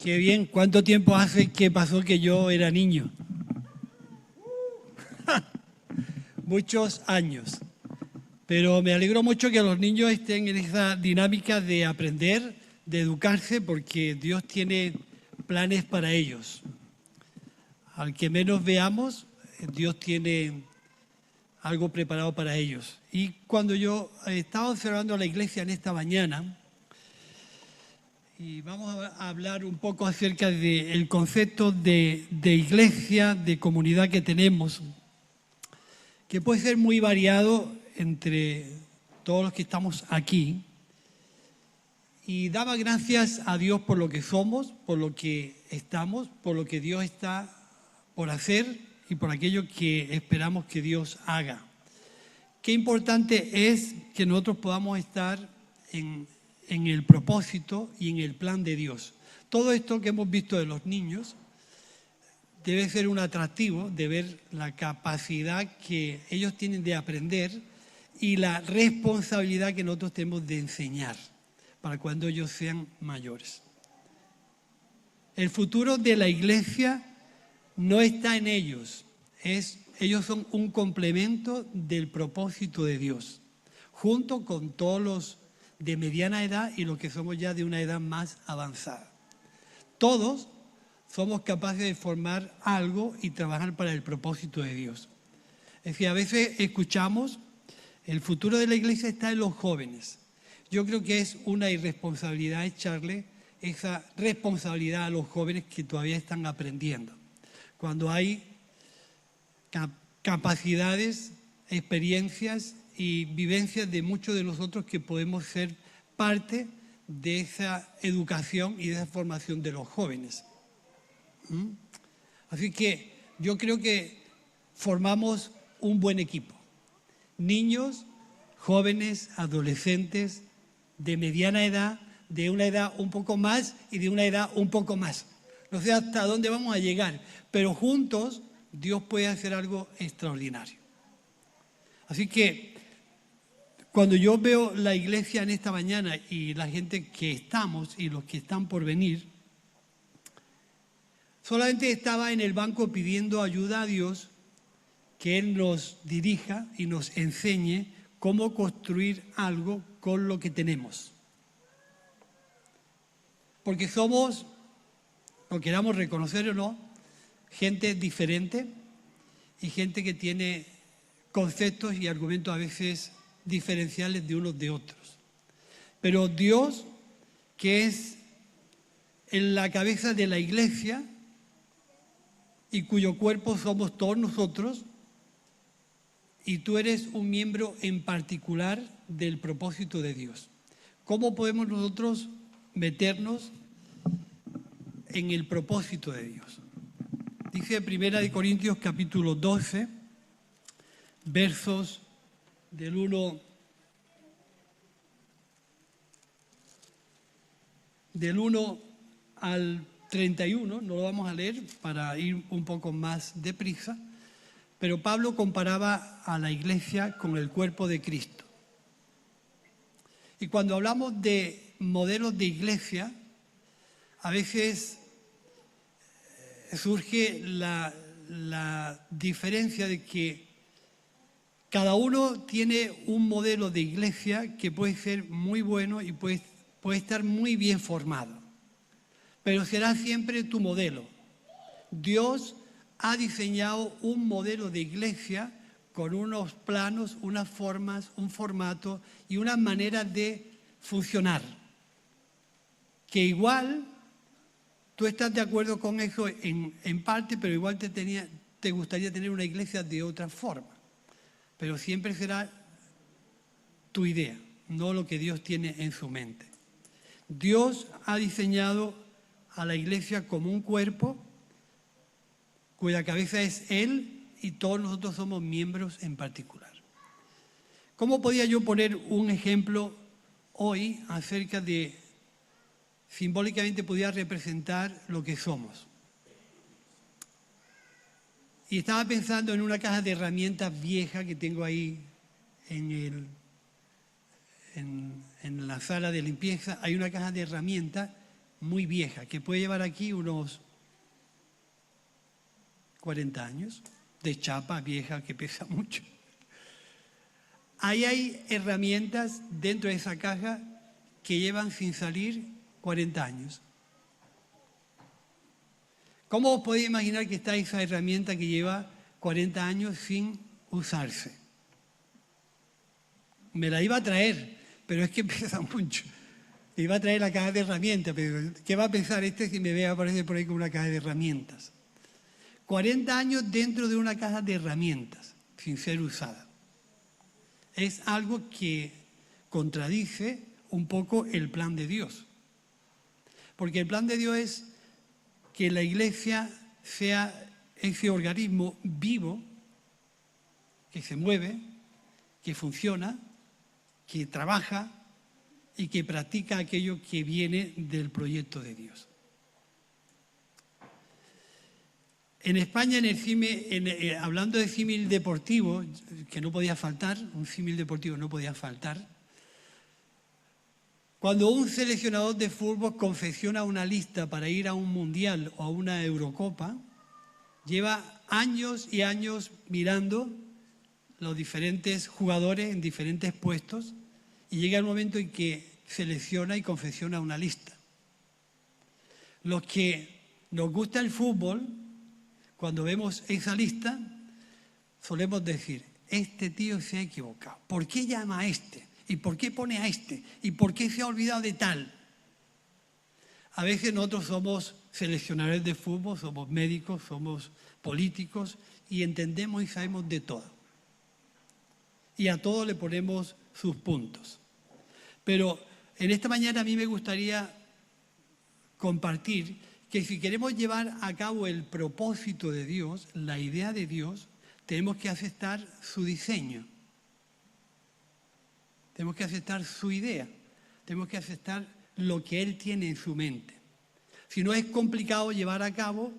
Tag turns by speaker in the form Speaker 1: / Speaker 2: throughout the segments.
Speaker 1: Qué bien. ¿Cuánto tiempo hace que pasó que yo era niño? Muchos años. Pero me alegro mucho que los niños estén en esa dinámica de aprender, de educarse, porque Dios tiene planes para ellos. Al que menos veamos, Dios tiene algo preparado para ellos. Y cuando yo estaba observando a la iglesia en esta mañana, y vamos a hablar un poco acerca del concepto de iglesia, de comunidad que tenemos, que puede ser muy variado entre todos los que estamos aquí. Y daba gracias a Dios por lo que somos, por lo que estamos, por lo que Dios está por hacer y por aquello que esperamos que Dios haga. Qué importante es que nosotros podamos estar en el propósito y en el plan de Dios. Todo esto que hemos visto de los niños debe ser un atractivo de ver la capacidad que ellos tienen de aprender y la responsabilidad que nosotros tenemos de enseñar para cuando ellos sean mayores. El futuro de la iglesia no está en ellos, ellos son un complemento del propósito de Dios, junto con todos los de mediana edad y los que somos ya de una edad más avanzada. Todos somos capaces de formar algo y trabajar para el propósito de Dios. Es decir, a veces escuchamos, el futuro de la iglesia está en los jóvenes. Yo creo que es una irresponsabilidad echarle esa responsabilidad a los jóvenes que todavía están aprendiendo. Cuando hay capacidades, experiencias y vivencias de muchos de nosotros que podemos ser parte de esa educación y de esa formación de los jóvenes. Así que yo creo que formamos un buen equipo. Niños, jóvenes, adolescentes, de mediana edad, de una edad un poco más y de una edad un poco más. No sé hasta dónde vamos a llegar, pero juntos Dios puede hacer algo extraordinario. Así que cuando yo veo la iglesia en esta mañana y la gente que estamos y los que están por venir, solamente estaba en el banco pidiendo ayuda a Dios, que Él nos dirija y nos enseñe cómo construir algo con lo que tenemos. Porque somos, lo queramos reconocer o no, gente diferente y gente que tiene conceptos y argumentos a veces diferenciales de unos de otros. Pero Dios, que es en la cabeza de la iglesia y cuyo cuerpo somos todos nosotros, y tú eres un miembro en particular del propósito de Dios. ¿Cómo podemos nosotros meternos en el propósito de Dios? Dice 1 Corintios capítulo 12, versos del 1 al 31, no lo vamos a leer para ir un poco más deprisa, pero Pablo comparaba a la iglesia con el cuerpo de Cristo. Y cuando hablamos de modelos de iglesia, a veces surge la diferencia de que cada uno tiene un modelo de iglesia que puede ser muy bueno y puede estar muy bien formado, pero será siempre tu modelo. Dios ha diseñado un modelo de iglesia con unos planos, unas formas, un formato y una manera de funcionar, que igual tú estás de acuerdo con eso en parte, pero igual te gustaría tener una iglesia de otra forma. Pero siempre será tu idea, no lo que Dios tiene en su mente. Dios ha diseñado a la iglesia como un cuerpo cuya cabeza es Él y todos nosotros somos miembros en particular. ¿Cómo podía yo poner un ejemplo hoy acerca de, simbólicamente podía representar lo que somos? Y estaba pensando en una caja de herramientas vieja que tengo ahí en la sala de limpieza. Hay una caja de herramientas muy vieja, que puede llevar aquí unos 40 años, de chapa vieja que pesa mucho. Ahí hay herramientas dentro de esa caja que llevan sin salir 40 años. ¿Cómo os podéis imaginar que está esa herramienta que lleva 40 años sin usarse? Me la iba a traer, pero es que pesa mucho. Iba a traer la caja de herramientas, pero ¿qué va a pensar este si me ve aparecer por ahí con una caja de herramientas? 40 años dentro de una caja de herramientas, sin ser usada. Es algo que contradice un poco el plan de Dios. Porque el plan de Dios es que la iglesia sea ese organismo vivo, que se mueve, que funciona, que trabaja y que practica aquello que viene del proyecto de Dios. En España, hablando de símil deportivo, que no podía faltar, un símil deportivo no podía faltar, cuando un seleccionador de fútbol confecciona una lista para ir a un mundial o a una Eurocopa, lleva años y años mirando los diferentes jugadores en diferentes puestos y llega el momento en que selecciona y confecciona una lista. Los que nos gusta el fútbol, cuando vemos esa lista, solemos decir, este tío se ha equivocado. ¿Por qué llama a este? ¿Y por qué pone a este? ¿Y por qué se ha olvidado de tal? A veces nosotros somos seleccionadores de fútbol, somos médicos, somos políticos y entendemos y sabemos de todo. Y a todo le ponemos sus puntos. Pero en esta mañana a mí me gustaría compartir que si queremos llevar a cabo el propósito de Dios, la idea de Dios, tenemos que aceptar su diseño. Tenemos que aceptar su idea. Tenemos que aceptar lo que Él tiene en su mente. Si no, es complicado llevar a cabo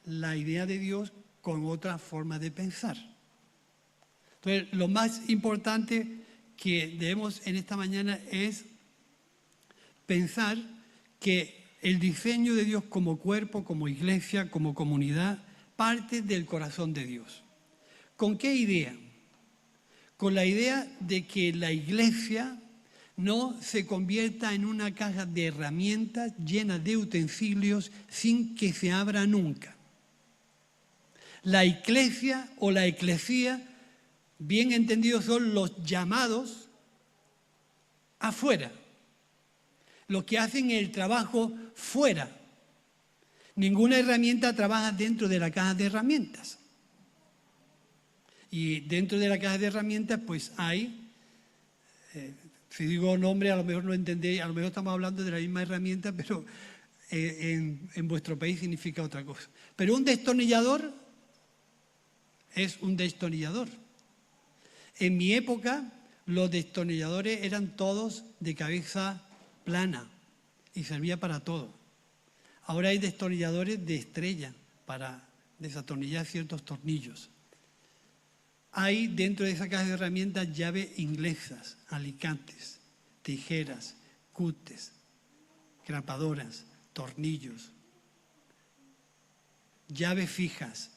Speaker 1: la idea de Dios con otra forma de pensar. Entonces, lo más importante que debemos en esta mañana es pensar que el diseño de Dios como cuerpo, como iglesia, como comunidad, parte del corazón de Dios. ¿Con qué idea? Con la idea de que la iglesia no se convierta en una caja de herramientas llena de utensilios sin que se abra nunca. La iglesia o la eclesía, bien entendido, son los llamados afuera, los que hacen el trabajo fuera. Ninguna herramienta trabaja dentro de la caja de herramientas. Y dentro de la caja de herramientas pues hay, si digo nombre a lo mejor no entendéis, a lo mejor estamos hablando de la misma herramienta, pero en vuestro país significa otra cosa. Pero un destornillador es un destornillador. En mi época los destornilladores eran todos de cabeza plana y servía para todo. Ahora hay destornilladores de estrella para desatornillar ciertos tornillos. Hay dentro de esa caja de herramientas llaves inglesas, alicates, tijeras, cútes, grapadoras, tornillos, llaves fijas.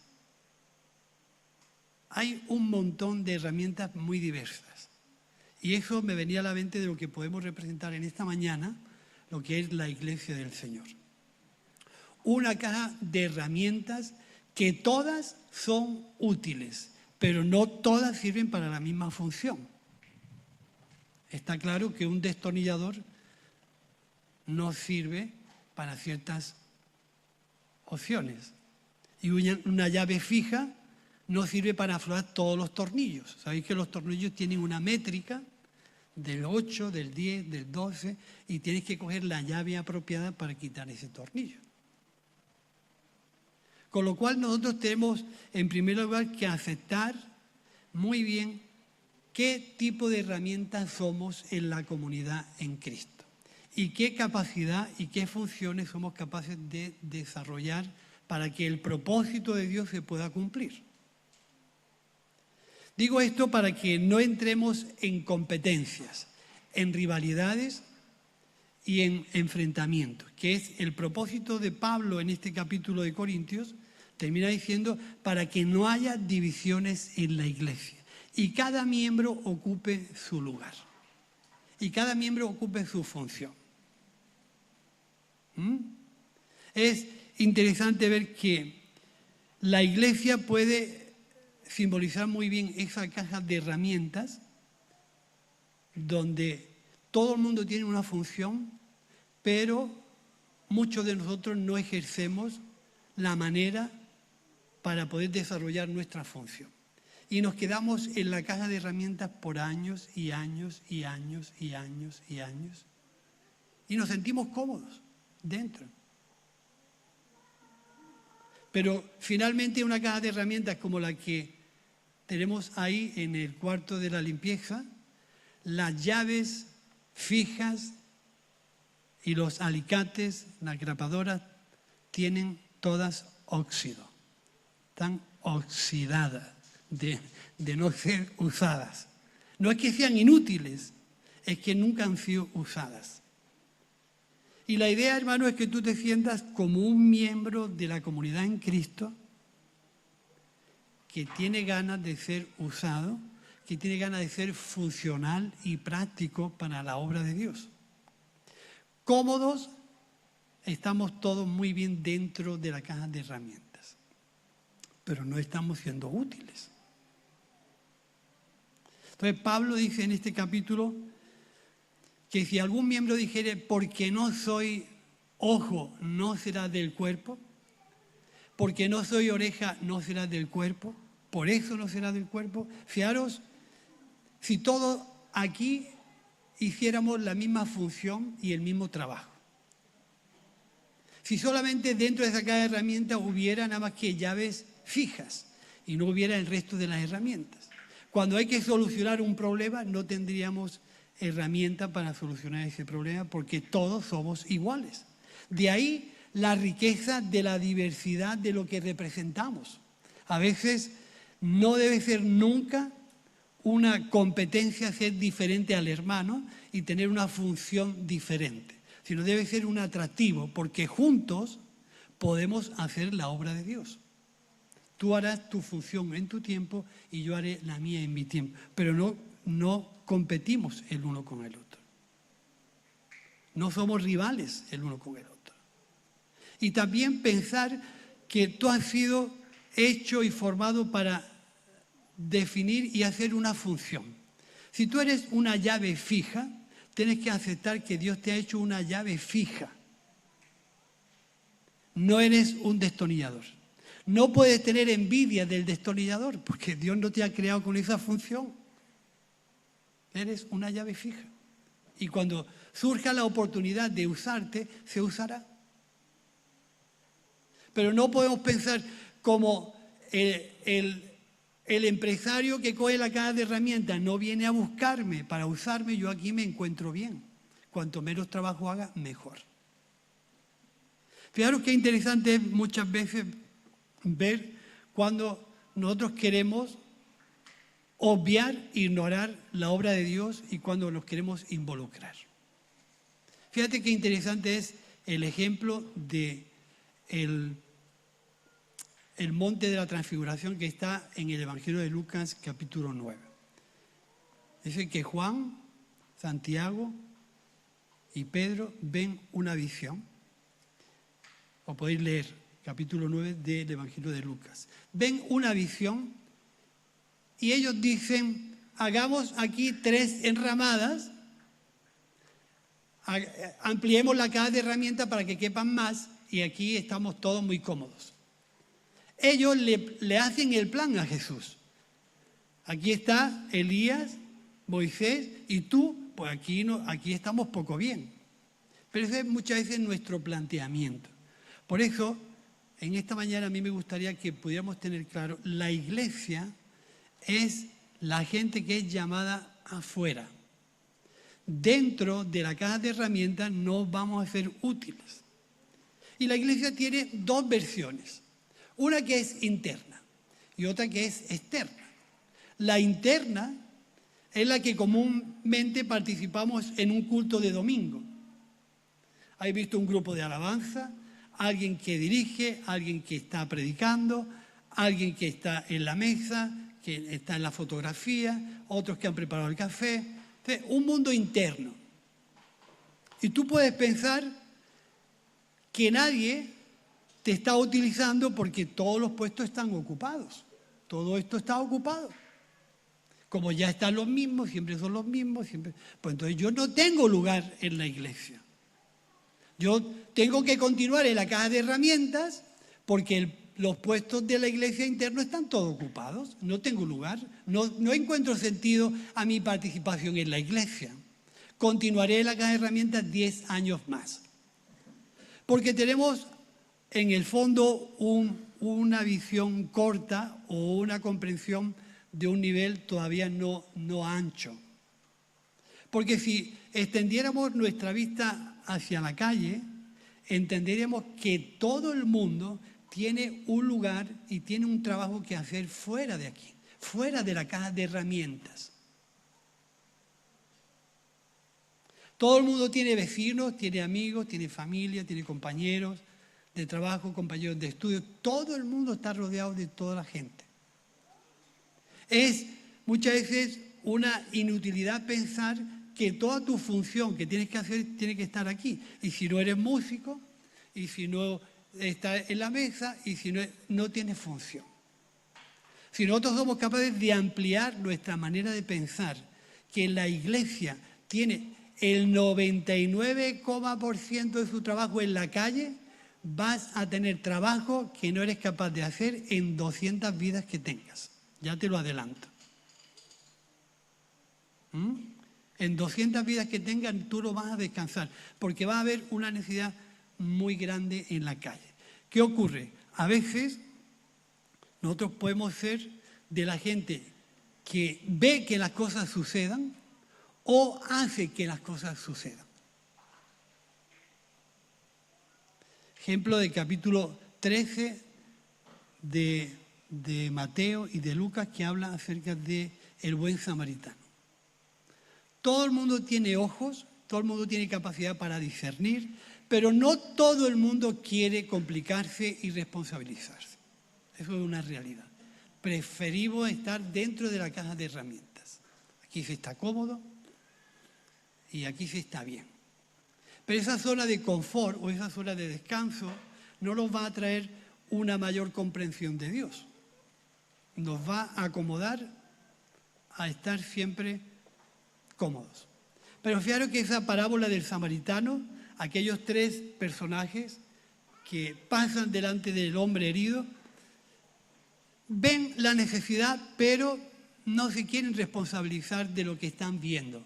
Speaker 1: Hay un montón de herramientas muy diversas. Y eso me venía a la mente de lo que podemos representar en esta mañana, lo que es la iglesia del Señor. Una caja de herramientas que todas son útiles, pero no todas sirven para la misma función. Está claro que un destornillador no sirve para ciertas opciones. Y una llave fija no sirve para aflojar todos los tornillos. Sabéis que los tornillos tienen una métrica del 8, del 10, del 12 y tienes que coger la llave apropiada para quitar ese tornillo. Con lo cual nosotros tenemos en primer lugar que aceptar muy bien qué tipo de herramientas somos en la comunidad en Cristo y qué capacidad y qué funciones somos capaces de desarrollar para que el propósito de Dios se pueda cumplir. Digo esto para que no entremos en competencias, en rivalidades y en enfrentamientos, que es el propósito de Pablo en este capítulo de Corintios. Termina diciendo, para que no haya divisiones en la iglesia y cada miembro ocupe su lugar y cada miembro ocupe su función. Es interesante ver que la iglesia puede simbolizar muy bien esa caja de herramientas donde todo el mundo tiene una función, pero muchos de nosotros no ejercemos la manera para poder desarrollar nuestra función. Y nos quedamos en la caja de herramientas por años y años y años y años y años. Y nos sentimos cómodos dentro. Pero finalmente una caja de herramientas como la que tenemos ahí en el cuarto de la limpieza, las llaves fijas y los alicates, las grapadoras, tienen todas óxido. Están oxidadas de no ser usadas. No es que sean inútiles, es que nunca han sido usadas. Y la idea, hermano, es que tú te sientas como un miembro de la comunidad en Cristo que tiene ganas de ser usado, que tiene ganas de ser funcional y práctico para la obra de Dios. Cómodos, estamos todos muy bien dentro de la caja de herramientas, pero no estamos siendo útiles. Entonces Pablo dice en este capítulo que si algún miembro dijere, porque no soy ojo, no será del cuerpo, porque no soy oreja, no será del cuerpo, por eso no será del cuerpo. Fijaros, si todos aquí hiciéramos la misma función y el mismo trabajo. Si solamente dentro de esa caja de herramientas hubiera nada más que llaves fijas y no hubiera el resto de las herramientas. Cuando hay que solucionar un problema no tendríamos herramienta para solucionar ese problema porque todos somos iguales. De ahí la riqueza de la diversidad de lo que representamos. A veces no debe ser nunca una competencia ser diferente al hermano y tener una función diferente, sino debe ser un atractivo porque juntos podemos hacer la obra de Dios. Tú harás tu función en tu tiempo y yo haré la mía en mi tiempo, pero no competimos el uno con el otro. No somos rivales el uno con el otro. Y también pensar que tú has sido hecho y formado para definir y hacer una función. Si tú eres una llave fija, tienes que aceptar que Dios te ha hecho una llave fija. No eres un destornillador. No puedes tener envidia del destornillador porque Dios no te ha creado con esa función. Eres una llave fija. Y cuando surja la oportunidad de usarte, se usará. Pero no podemos pensar como el empresario que coge la caja de herramientas no viene a buscarme para usarme, yo aquí me encuentro bien. Cuanto menos trabajo haga, mejor. Fijaros qué interesante es muchas veces ver cuando nosotros queremos obviar, ignorar la obra de Dios y cuando nos queremos involucrar. Fíjate qué interesante es el ejemplo de el monte de la transfiguración que está en el Evangelio de Lucas capítulo 9. Dice que Juan, Santiago y Pedro ven una visión. O podéis leer capítulo 9 del Evangelio de Lucas. Ven una visión y ellos dicen, hagamos aquí 3 enramadas, ampliemos la caja de herramientas para que quepan más y aquí estamos todos muy cómodos. Ellos le hacen el plan a Jesús. Aquí está Elías, Moisés y tú, pues aquí estamos poco bien. Pero ese es muchas veces nuestro planteamiento. Por eso, en esta mañana a mí me gustaría que pudiéramos tener claro, la iglesia es la gente que es llamada afuera. Dentro de la caja de herramientas no vamos a ser útiles. Y la iglesia tiene 2 versiones. Una que es interna y otra que es externa. La interna es la que comúnmente participamos en un culto de domingo. Habéis visto un grupo de alabanza, alguien que dirige, alguien que está predicando, alguien que está en la mesa, que está en la fotografía, otros que han preparado el café. Entonces, un mundo interno. Y tú puedes pensar que nadie te está utilizando porque todos los puestos están ocupados. Todo esto está ocupado. Como ya están los mismos, siempre son los mismos, siempre. Pues entonces yo no tengo lugar en la iglesia. Yo tengo que continuar en la caja de herramientas porque los puestos de la iglesia interna están todos ocupados. No tengo lugar, no encuentro sentido a mi participación en la iglesia. Continuaré en la caja de herramientas 10 años más. Porque tenemos en el fondo una visión corta o una comprensión de un nivel todavía no ancho. Porque si extendiéramos nuestra vista hacia la calle, entenderíamos que todo el mundo tiene un lugar y tiene un trabajo que hacer fuera de aquí, fuera de la caja de herramientas. Todo el mundo tiene vecinos, tiene amigos, tiene familia, tiene compañeros de trabajo, compañeros de estudio. Todo el mundo está rodeado de toda la gente. Es muchas veces una inutilidad pensar que toda tu función que tienes que hacer tiene que estar aquí. Y si no eres músico, y si no estás en la mesa, y si no tienes función. Si nosotros somos capaces de ampliar nuestra manera de pensar, que la iglesia tiene el 99% de su trabajo en la calle, vas a tener trabajo que no eres capaz de hacer en 200 vidas que tengas. Ya te lo adelanto. En 200 vidas que tengas tú no vas a descansar, porque va a haber una necesidad muy grande en la calle. ¿Qué ocurre? A veces nosotros podemos ser de la gente que ve que las cosas sucedan o hace que las cosas sucedan. Ejemplo del capítulo 13 de Mateo y de Lucas, que habla acerca del buen samaritano. Todo el mundo tiene ojos, todo el mundo tiene capacidad para discernir, pero no todo el mundo quiere complicarse y responsabilizarse. Eso es una realidad. Preferimos estar dentro de la caja de herramientas. Aquí se está cómodo y aquí se está bien. Pero esa zona de confort o esa zona de descanso no nos va a traer una mayor comprensión de Dios. Nos va a acomodar a estar siempre cómodos. Pero fijaros que esa parábola del samaritano, aquellos tres personajes que pasan delante del hombre herido, ven la necesidad, pero no se quieren responsabilizar de lo que están viendo.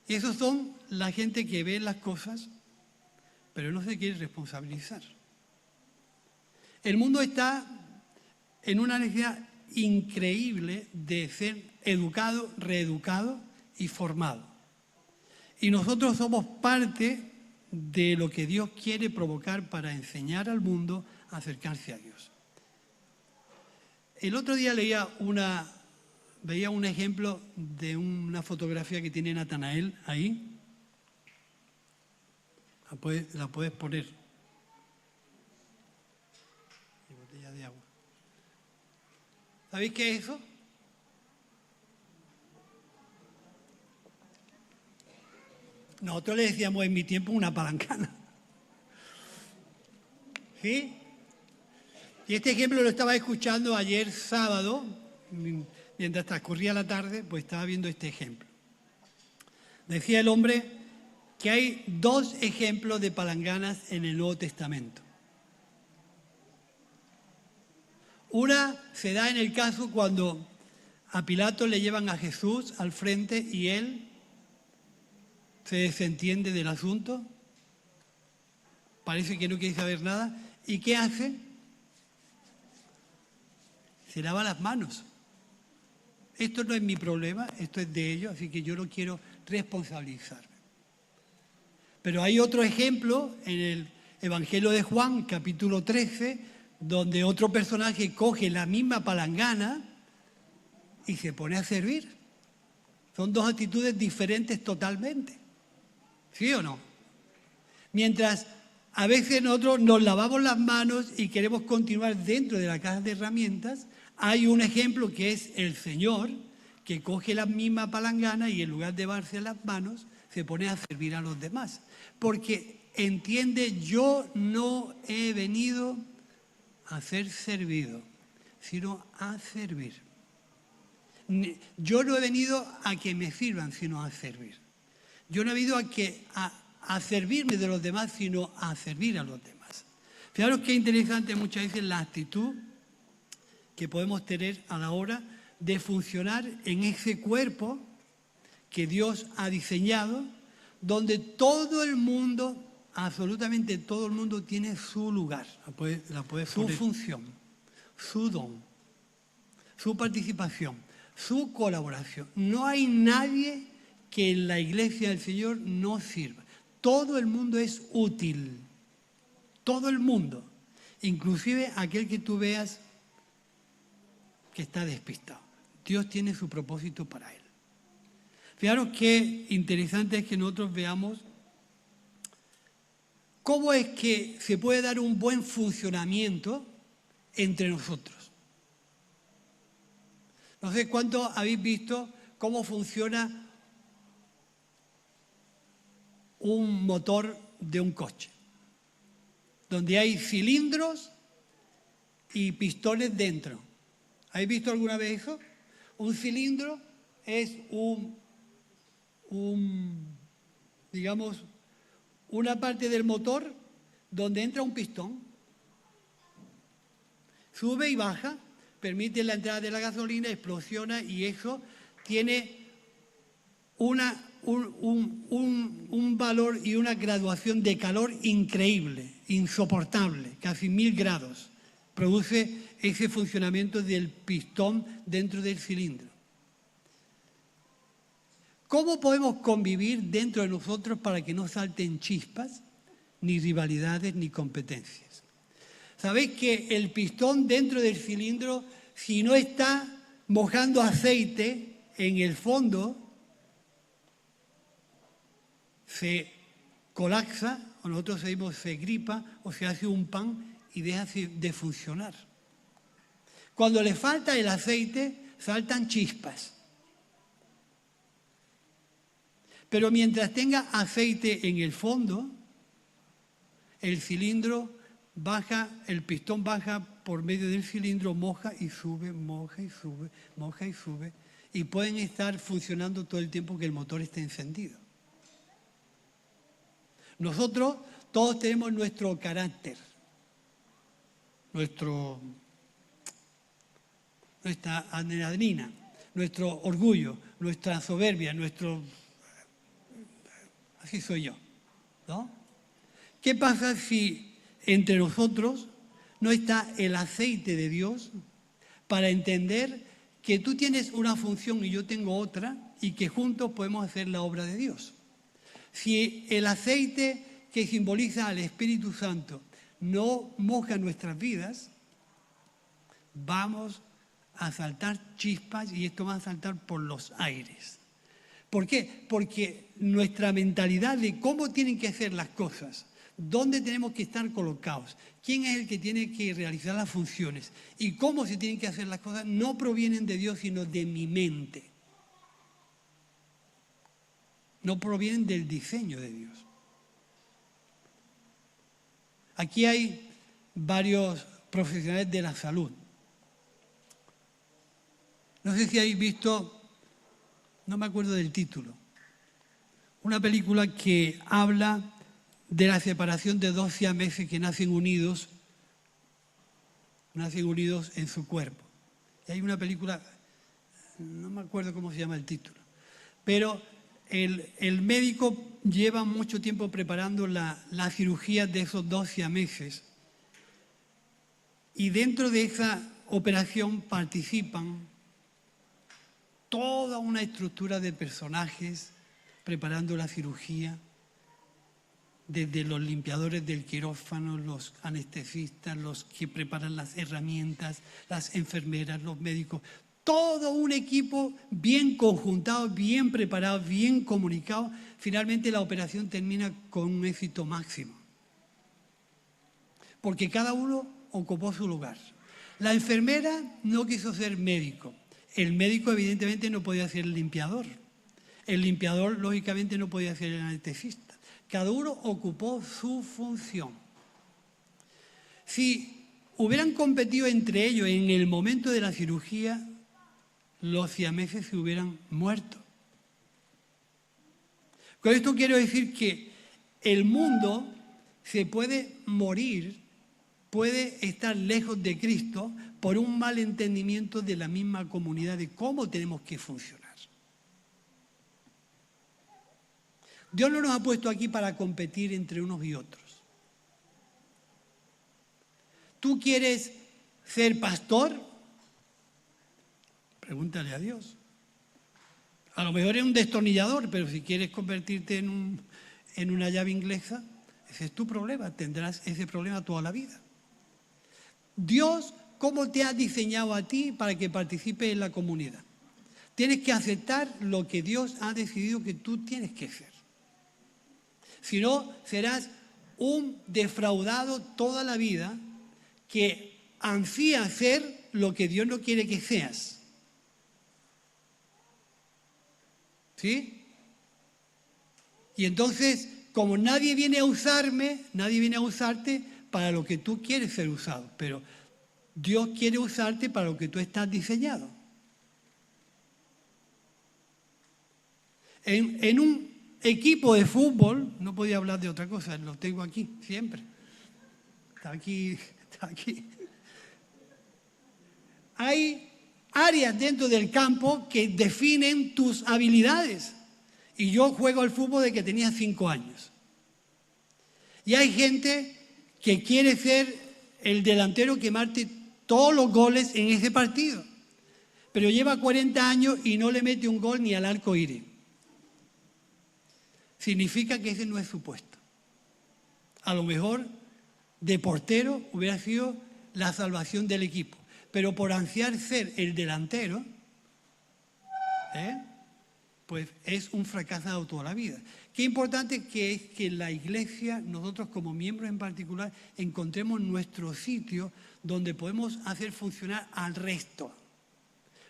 Speaker 1: Y esos son la gente que ve las cosas, pero no se quiere responsabilizar. El mundo está en una necesidad increíble de ser educado, reeducado y formado. Y nosotros somos parte de lo que Dios quiere provocar para enseñar al mundo a acercarse a Dios. El otro día veía un ejemplo de una fotografía que tiene Natanael ahí. La puedes poner. Y botella de agua. ¿Sabéis qué es eso? Nosotros le decíamos en mi tiempo una palancana. ¿Sí? Y este ejemplo lo estaba escuchando ayer sábado, mientras transcurría la tarde, pues estaba viendo este ejemplo. Decía el hombre que hay dos ejemplos de palanganas en el Nuevo Testamento. Una se da en el caso cuando a Pilato le llevan a Jesús al frente y él se desentiende del asunto, parece que no quiere saber nada. ¿Y qué hace? Se lava las manos. Esto no es mi problema, esto es de ellos, así que yo no quiero responsabilizarme. Pero hay otro ejemplo en el Evangelio de Juan, capítulo 13, donde otro personaje coge la misma palangana y se pone a servir. Son dos actitudes diferentes totalmente. ¿Sí o no? Mientras a veces nosotros nos lavamos las manos y queremos continuar dentro de la caja de herramientas, hay un ejemplo que es el Señor, que coge la misma palangana y en lugar de lavarse las manos, se pone a servir a los demás. Porque entiende, yo no he venido a ser servido, sino a servir. Yo no he venido a que me sirvan, sino a servir. Yo no he venido a servirme de los demás, sino a servir a los demás. Fijaros qué interesante muchas veces la actitud que podemos tener a la hora de funcionar en ese cuerpo que Dios ha diseñado, donde todo el mundo, absolutamente todo el mundo tiene su lugar, su función, su don, su participación, su colaboración. No hay nadie que en la iglesia del Señor no sirva. Todo el mundo es útil, todo el mundo, inclusive aquel que tú veas que está despistado. Dios tiene su propósito para él. Fijaros qué interesante es que nosotros veamos cómo es que se puede dar un buen funcionamiento entre nosotros. No sé cuántos habéis visto cómo funciona un motor de un coche, donde hay cilindros y pistones dentro. ¿Habéis visto alguna vez eso? Un cilindro es digamos, una parte del motor donde entra un pistón, sube y baja, permite la entrada de la gasolina, explosiona y eso tiene un valor y una graduación de calor increíble, insoportable, casi 1000 grados. Produce ese funcionamiento del pistón dentro del cilindro. ¿Cómo podemos convivir dentro de nosotros para que no salten chispas, ni rivalidades, ni competencias? ¿Sabéis que el pistón dentro del cilindro, si no está mojando aceite en el fondo, se colapsa, o nosotros decimos se gripa, o se hace un pan y deja de funcionar? Cuando le falta el aceite, saltan chispas. Pero mientras tenga aceite en el fondo, el cilindro baja, el pistón baja por medio del cilindro, moja y sube, moja y sube, moja y sube, y pueden estar funcionando todo el tiempo que el motor esté encendido. Nosotros todos tenemos nuestro carácter, nuestra adrenalina, nuestro orgullo, nuestra soberbia, así soy yo, ¿no? ¿Qué pasa si entre nosotros no está el aceite de Dios para entender que tú tienes una función y yo tengo otra y que juntos podemos hacer la obra de Dios? Si el aceite que simboliza al Espíritu Santo no moja nuestras vidas, vamos a saltar chispas y esto va a saltar por los aires. ¿Por qué? Porque nuestra mentalidad de cómo tienen que hacer las cosas, dónde tenemos que estar colocados, quién es el que tiene que realizar las funciones y cómo se tienen que hacer las cosas, no provienen de Dios, sino de mi mente. No provienen del diseño de Dios. Aquí hay varios profesionales de la salud. No sé si habéis visto, no me acuerdo del título, una película que habla de la separación de 2 siameses que nacen unidos en su cuerpo. Y hay una película, no me acuerdo cómo se llama el título, pero el médico lleva mucho tiempo preparando la cirugía de esos 2 siameses y dentro de esa operación participan toda una estructura de personajes preparando la cirugía, desde los limpiadores del quirófano, los anestesistas, los que preparan las herramientas, las enfermeras, los médicos, todo un equipo bien conjuntado, bien preparado, bien comunicado, finalmente la operación termina con un éxito máximo. Porque cada uno ocupó su lugar. La enfermera no quiso ser médico. El médico evidentemente no podía ser el limpiador. El limpiador lógicamente no podía ser el anestesista. Cada uno ocupó su función. Si hubieran competido entre ellos en el momento de la cirugía, los siameses se hubieran muerto. Con esto quiero decir que el mundo se puede morir, puede estar lejos de Cristo por un mal entendimiento de la misma comunidad de cómo tenemos que funcionar. Dios no nos ha puesto aquí para competir entre unos y otros. ¿Tú quieres ser pastor? Pregúntale a Dios. A lo mejor es un destornillador, pero si quieres convertirte en una llave inglesa, ese es tu problema, tendrás ese problema toda la vida. Dios, ¿cómo te ha diseñado a ti para que participes en la comunidad? Tienes que aceptar lo que Dios ha decidido que tú tienes que ser. Si no, serás un defraudado toda la vida que ansía ser lo que Dios no quiere que seas. ¿Sí? Y entonces, como nadie viene a usarme, nadie viene a usarte para lo que tú quieres ser usado, pero Dios quiere usarte para lo que tú estás diseñado. En un equipo de fútbol, no podía hablar de otra cosa, lo tengo aquí siempre. Está aquí. Hay áreas dentro del campo que definen tus habilidades. Y yo juego al fútbol desde que tenía 5 años. Y hay gente que quiere ser el delantero que marque todos los goles en ese partido. Pero lleva 40 años y no le mete un gol ni al arco iris. Significa que ese no es su puesto. A lo mejor de portero hubiera sido la salvación del equipo. Pero por ansiar ser el delantero, pues es un fracasado toda la vida. Qué importante que es que en la iglesia, nosotros como miembros en particular, encontremos nuestro sitio donde podemos hacer funcionar al resto.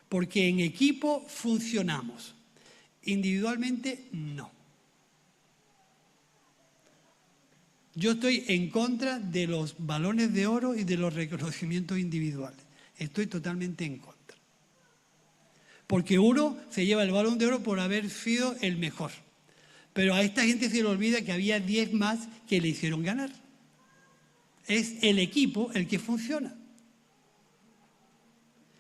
Speaker 1: Porque en equipo funcionamos, individualmente no. Yo estoy en contra de los balones de oro y de los reconocimientos individuales. Estoy totalmente en contra. Porque uno se lleva el balón de oro por haber sido el mejor. Pero a esta gente se le olvida que había 10 más que le hicieron ganar. Es el equipo el que funciona.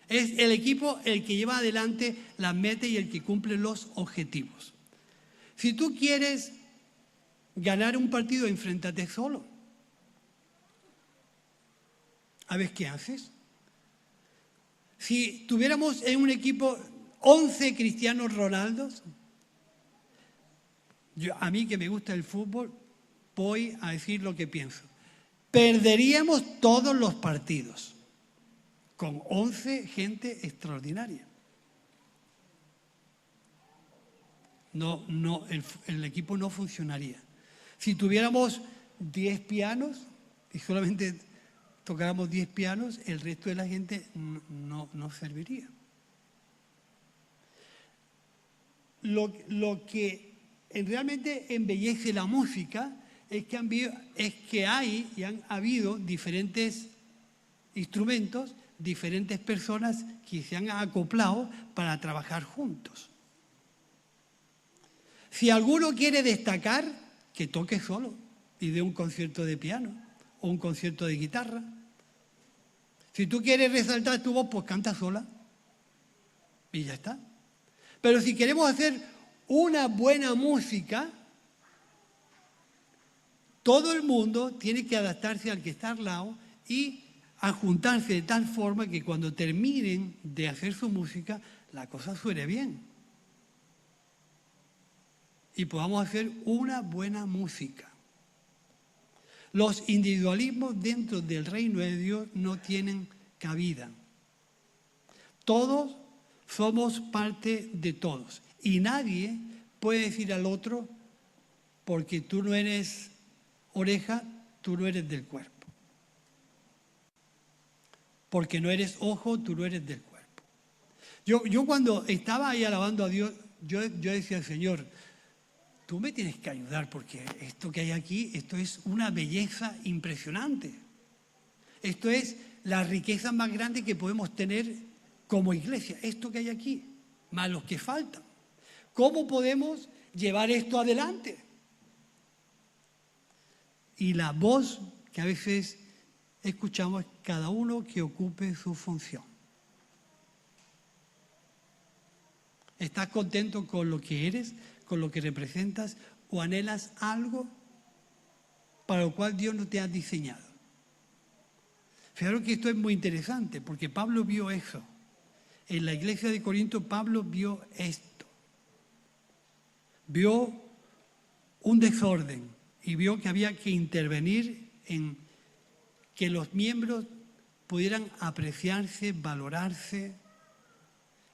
Speaker 1: Es el equipo el que lleva adelante las metas y el que cumple los objetivos. Si tú quieres ganar un partido, enfréntate solo. A ver qué haces. Si tuviéramos en un equipo 11 Cristianos Ronaldos, a mí que me gusta el fútbol, voy a decir lo que pienso. Perderíamos todos los partidos con 11 gente extraordinaria. No, el equipo no funcionaría. Si tuviéramos 10 pianos y solamente tocáramos 10 pianos, el resto de la gente no serviría. Lo que realmente embellece la música es que hay y han habido diferentes instrumentos, diferentes personas que se han acoplado para trabajar juntos. Si alguno quiere destacar, que toque solo y dé un concierto de piano o un concierto de guitarra. Si tú quieres resaltar tu voz, pues canta sola y ya está. Pero si queremos hacer una buena música, todo el mundo tiene que adaptarse al que está al lado y a juntarse de tal forma que cuando terminen de hacer su música, la cosa suene bien. Y podamos hacer una buena música. Los individualismos dentro del reino de Dios no tienen cabida. Todos Somos parte de todos. Y nadie puede decir al otro, porque tú no eres oreja, tú no eres del cuerpo. Porque no eres ojo, tú no eres del cuerpo. Yo cuando estaba ahí alabando a Dios, yo decía, Señor, tú me tienes que ayudar porque esto que hay aquí, esto es una belleza impresionante. Esto es la riqueza más grande que podemos tener como iglesia. Esto que hay aquí, más los que faltan. ¿Cómo podemos llevar esto adelante? Y la voz que a veces escuchamos es cada uno que ocupe su función. ¿Estás contento con lo que eres, con lo que representas, o anhelas algo para lo cual Dios no te ha diseñado? Fijaros que esto es muy interesante, porque Pablo vio eso. En la iglesia de Corinto, Pablo vio esto. Vio un desorden y vio que había que intervenir en que los miembros pudieran apreciarse, valorarse,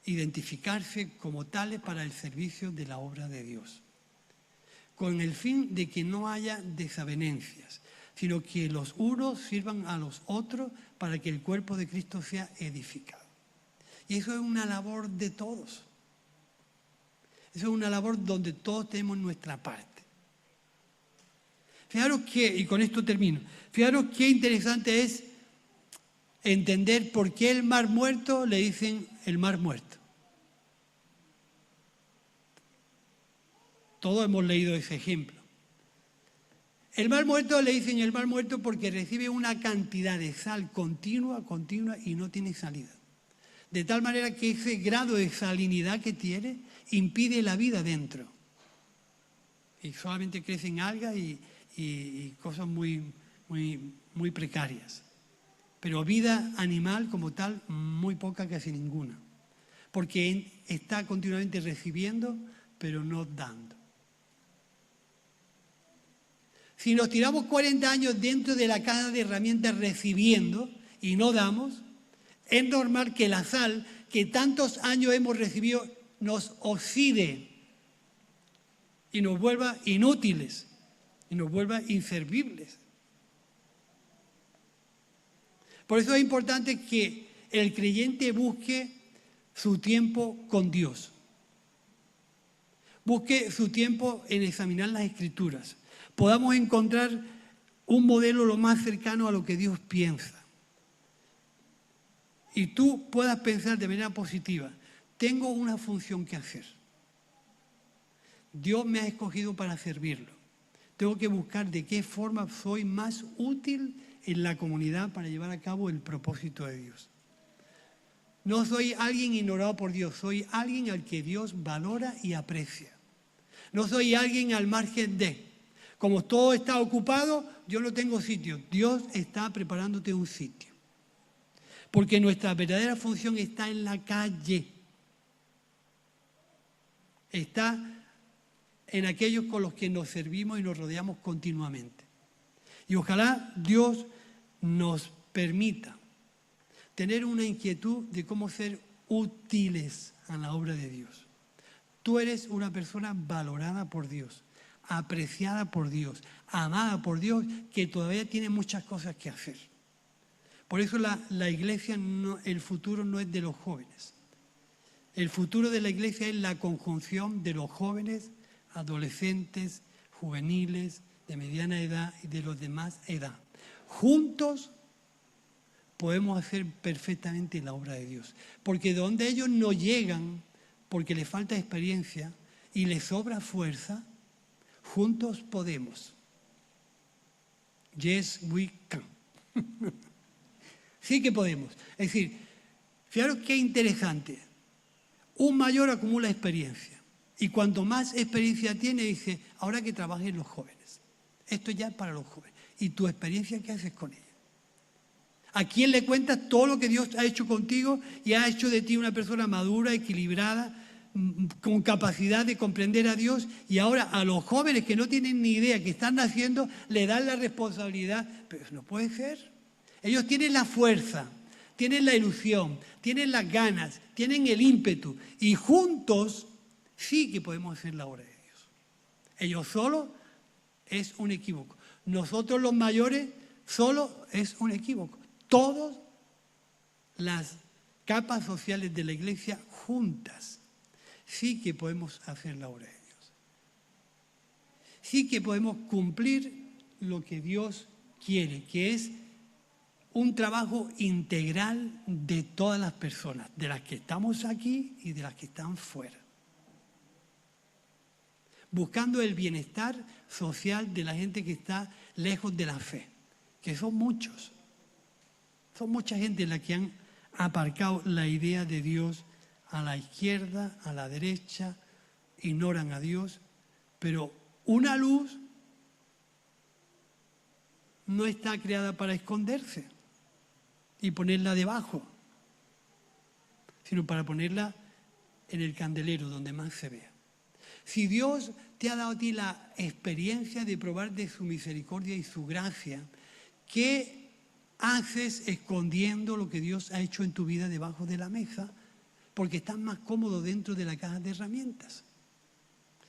Speaker 1: identificarse como tales para el servicio de la obra de Dios, con el fin de que no haya desavenencias, sino que los unos sirvan a los otros para que el cuerpo de Cristo sea edificado. Y eso es una labor de todos. Eso es una labor donde todos tenemos nuestra parte. Fijaros que, y con esto termino, fijaros qué interesante es entender por qué el mar muerto le dicen el mar muerto. Todos hemos leído ese ejemplo. El mar muerto le dicen el mar muerto porque recibe una cantidad de sal continua y no tiene salida. De tal manera que ese grado de salinidad que tiene impide la vida dentro. Y solamente crecen algas y cosas muy precarias. Pero vida animal como tal, muy poca, casi ninguna. Porque está continuamente recibiendo, pero no dando. Si nos tiramos 40 años dentro de la caja de herramientas recibiendo y no damos, es normal que la sal que tantos años hemos recibido nos oxide y nos vuelva inútiles y nos vuelva inservibles. Por eso es importante que el creyente busque su tiempo con Dios. Busque su tiempo en examinar las Escrituras. Podamos encontrar un modelo lo más cercano a lo que Dios piensa. Y tú puedas pensar de manera positiva, tengo una función que hacer. Dios me ha escogido para servirlo. Tengo que buscar de qué forma soy más útil en la comunidad para llevar a cabo el propósito de Dios. No soy alguien ignorado por Dios, soy alguien al que Dios valora y aprecia. No soy alguien al margen de. Como todo está ocupado, yo no tengo sitio. Dios está preparándote un sitio. Porque nuestra verdadera función está en la calle. Está en aquellos con los que nos servimos y nos rodeamos continuamente. Y ojalá Dios nos permita tener una inquietud de cómo ser útiles a la obra de Dios. Tú eres una persona valorada por Dios, apreciada por Dios, amada por Dios, que todavía tiene muchas cosas que hacer. Por eso la iglesia, el futuro no es de los jóvenes. El futuro de la iglesia es la conjunción de los jóvenes, adolescentes, juveniles, de mediana edad y de los demás edad. Juntos podemos hacer perfectamente la obra de Dios. Porque donde ellos no llegan, porque les falta experiencia y les sobra fuerza, juntos podemos. Yes, we can. Sí que podemos. Es decir, fijaros qué interesante. Un mayor acumula experiencia. Y cuanto más experiencia tiene, dice, ahora que trabajen los jóvenes. Esto ya es para los jóvenes. ¿Y tu experiencia qué haces con ella? ¿A quién le cuentas todo lo que Dios ha hecho contigo y ha hecho de ti una persona madura, equilibrada, con capacidad de comprender a Dios? Y ahora a los jóvenes que no tienen ni idea, que están naciendo, le dan la responsabilidad. Pero no puede ser. Ellos tienen la fuerza, tienen la ilusión, tienen las ganas, tienen el ímpetu y juntos sí que podemos hacer la obra de Dios. Ellos solos es un equívoco. Nosotros los mayores solo es un equívoco. Todas las capas sociales de la iglesia juntas sí que podemos hacer la obra de Dios. Sí que podemos cumplir lo que Dios quiere, que es un trabajo integral de todas las personas, de las que estamos aquí y de las que están fuera. Buscando el bienestar social de la gente que está lejos de la fe, que son muchos. Son mucha gente la que han aparcado la idea de Dios a la izquierda, a la derecha, ignoran a Dios, pero una luz no está creada para esconderse y ponerla debajo, sino para ponerla en el candelero donde más se vea. Si Dios te ha dado a ti la experiencia de probar de su misericordia y su gracia, ¿qué haces escondiendo lo que Dios ha hecho en tu vida debajo de la mesa? Porque estás más cómodo dentro de la caja de herramientas.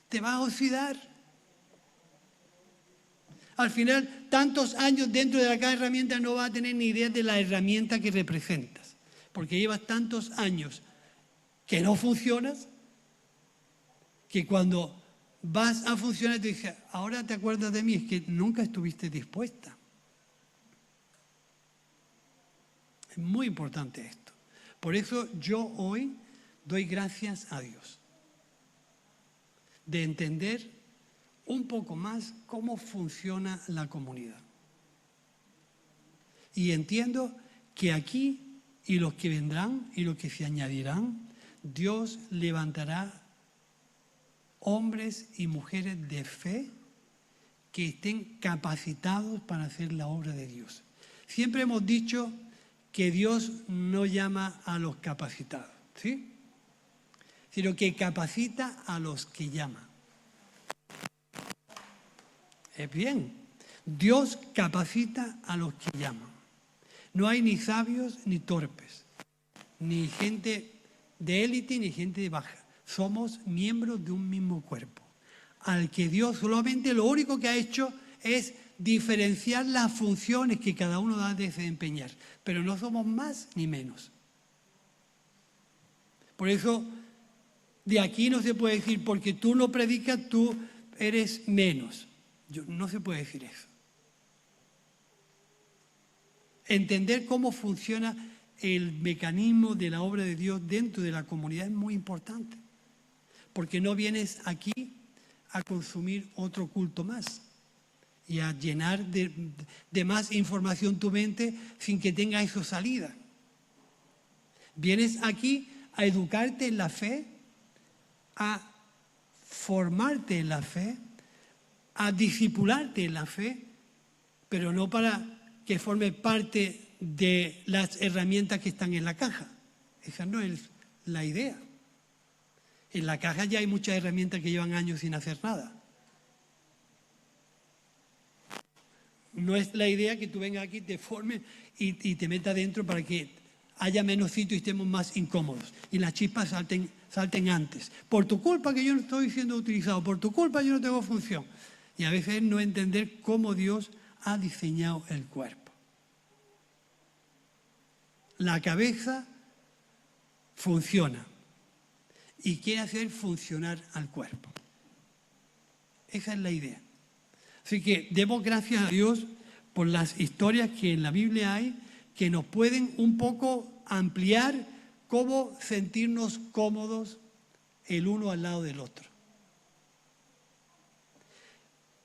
Speaker 1: Te vas a oxidar. Al final, tantos años dentro de la caja de herramientas no vas a tener ni idea de la herramienta que representas. Porque llevas tantos años que no funcionas, que cuando vas a funcionar te dices, ahora te acuerdas de mí, es que nunca estuviste dispuesta. Es muy importante esto. Por eso yo hoy doy gracias a Dios de entender un poco más cómo funciona la comunidad. Y entiendo que aquí y los que vendrán y los que se añadirán, Dios levantará hombres y mujeres de fe que estén capacitados para hacer la obra de Dios. Siempre hemos dicho que Dios no llama a los capacitados, ¿sí? Sino que capacita a los que llama. Es bien, Dios capacita a los que llaman. No hay ni sabios ni torpes, ni gente de élite ni gente de baja. Somos miembros de un mismo cuerpo, al que Dios solamente lo único que ha hecho es diferenciar las funciones que cada uno da de desempeñar, pero no somos más ni menos. Por eso, de aquí no se puede decir, porque tú no predicas, tú eres menos. No se puede decir eso. Entender cómo funciona el mecanismo de la obra de Dios dentro de la comunidad es muy importante, porque no vienes aquí a consumir otro culto más y a llenar de más información tu mente sin que tenga eso salida. Vienes aquí a educarte en la fe, a formarte en la fe, a discipularte en la fe, pero no para que forme parte de las herramientas que están en la caja. Esa no es la idea. En la caja ya hay muchas herramientas que llevan años sin hacer nada. No es la idea que tú vengas aquí, te formes y te metas dentro para que haya menos sitio y estemos más incómodos. Y las chispas salten antes. Por tu culpa que yo no estoy siendo utilizado, por tu culpa yo no tengo función. Y a veces no entender cómo Dios ha diseñado el cuerpo. La cabeza funciona y quiere hacer funcionar al cuerpo. Esa es la idea. Así que demos gracias a Dios por las historias que en la Biblia hay que nos pueden un poco ampliar cómo sentirnos cómodos el uno al lado del otro.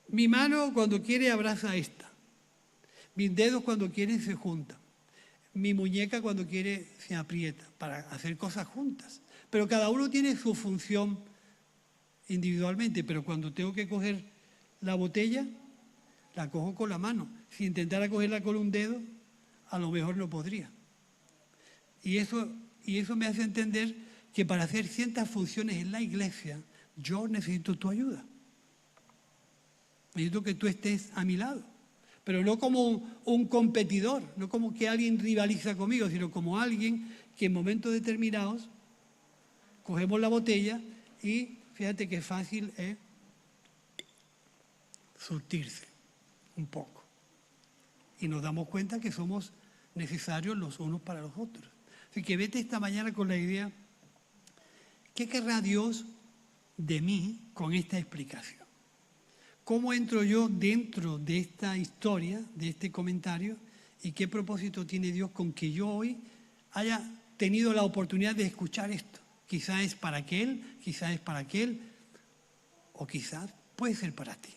Speaker 1: Mi mano cuando quiere abraza a esta. Mis dedos cuando quieren se juntan. Mi muñeca cuando quiere se aprieta para hacer cosas juntas. Pero cada uno tiene su función individualmente. Pero cuando tengo que coger la botella, la cojo con la mano. Si intentara cogerla con un dedo, a lo mejor no podría. Y eso me hace entender que para hacer ciertas funciones en la iglesia, yo necesito tu ayuda. Necesito que tú estés a mi lado. pero no como un competidor, no como que alguien rivaliza conmigo, sino como alguien que en momentos determinados cogemos la botella y fíjate qué fácil es surtirse un poco. Y nos damos cuenta que somos necesarios los unos para los otros. Así que vete esta mañana con la idea, ¿qué querrá Dios de mí con esta explicación? ¿Cómo entro yo dentro de esta historia, de este comentario? ¿Y qué propósito tiene Dios con que yo hoy haya tenido la oportunidad de escuchar esto? Quizás es para aquel, quizás es para aquel, o quizás puede ser para ti.